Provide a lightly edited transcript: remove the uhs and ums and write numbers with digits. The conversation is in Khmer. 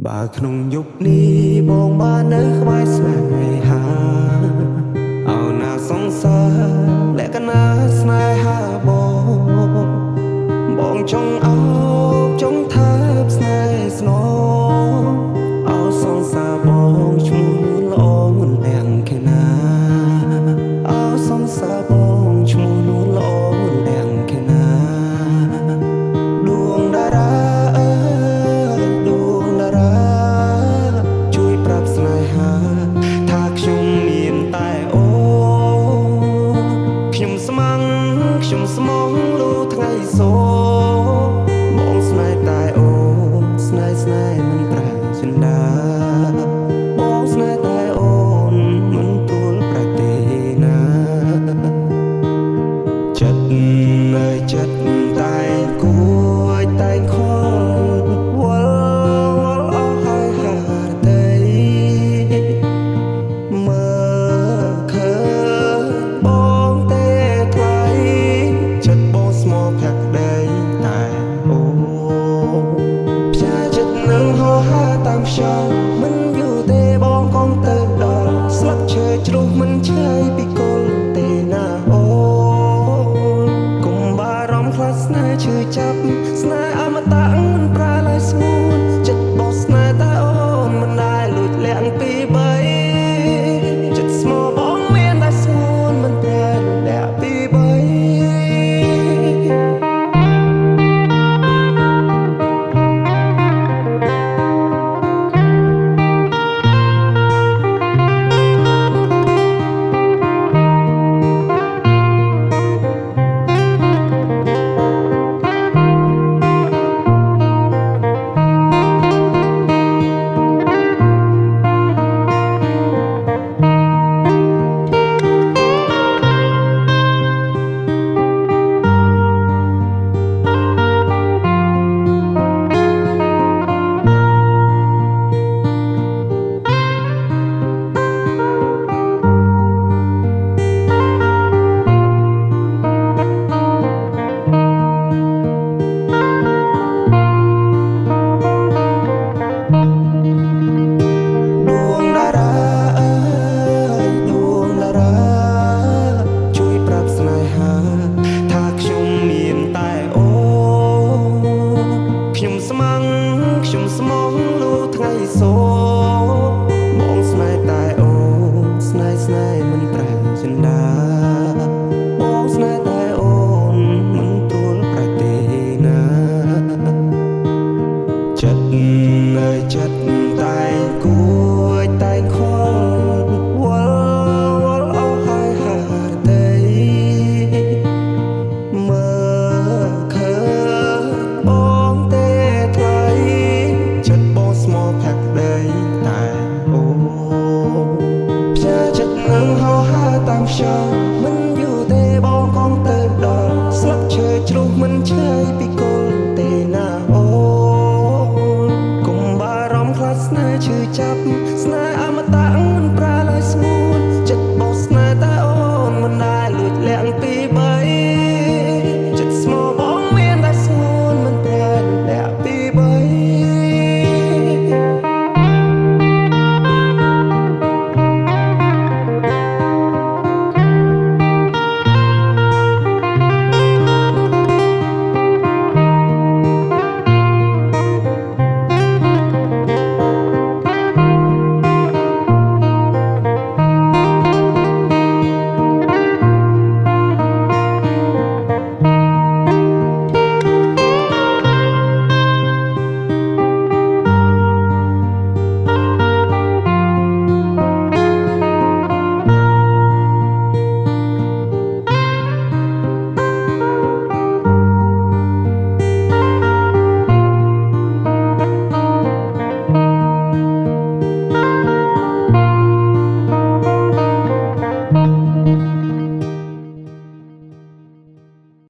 បើក្នុងយប់នេះបងបាននៅក្បែរស្នេហាអោណាសង្សារលក្ខណៈស្នេហាបងចង់អោបចង់ថើបស្នេហ៍ស្នងអោសង្សារបងឈ្មោះនួនល្អមិនទាំងខេណាអោសង្សារបងឈ្មោះនួនល្អមិនទាំងខេណាដួងតារាដួងតារាជួយប្រាប់ស្នេហាថាខ្ញុំមានតែអូខ្ញុំស្មងខ្ញុំស្មងលូថ្ងៃសូបងស្នេហ៍តែអូស្នេហ៍មិនប្រែចិនដាបងស្នេហ៍តែអូនមិនទូលប្រទេណាចិត្តនៅចិត្តតែគួចតែខំវល់អស់ហើយហាតីមើលឃើញបងទេថ្លៃចិត្តបងស្មោភក្តីតែអូផ្សាចិត្តនឹងហោហាតាមខ្យល់មិនយូរទេបងកុំទៅដល់ស្លឹកឈើជ្រុះមិនឆ្ងាយពីគល់ទេណាអូកុំបារម្ភខ្លាចស្នេហ៍ឈឺចាប់ស្នេហ៍អមតៈមិនប្រែឡើយស្ងួនចិត្តបងស្នេហ៍តែអូនមិនដែលលួចលាក់ពីបីចិត្តស្មោបងមានតែស្ងួនមិនប្រែលួចលាក់ពីបីខ្ញុំស្មងលូថ្ងៃសូបងស្នេហ៍តែអូស្នេហ៍មិនប្រែចិនដាបងស្នេហ៍តែអូនមិនទូលប្រទេណាចិត្តនៅចិត្តតែគួចតែខំវល់អស់ហើយហាតីមើលឃើញបងទេថ្លៃចិត្តបងស្មោភក្តីតែអូផ្សាចិត្តនឹងហោហាតាមខ្យល់មិនយូរទេបងកុំទៅដល់ស្លឹកឈើជ្រុះមិនឆ្ងាយពីគល់ទេណាអូកុំបារម្ភខ្លាចស្នេហ៍ឈឺចាប់ស្នេហ៍អមតៈមិនប្រែ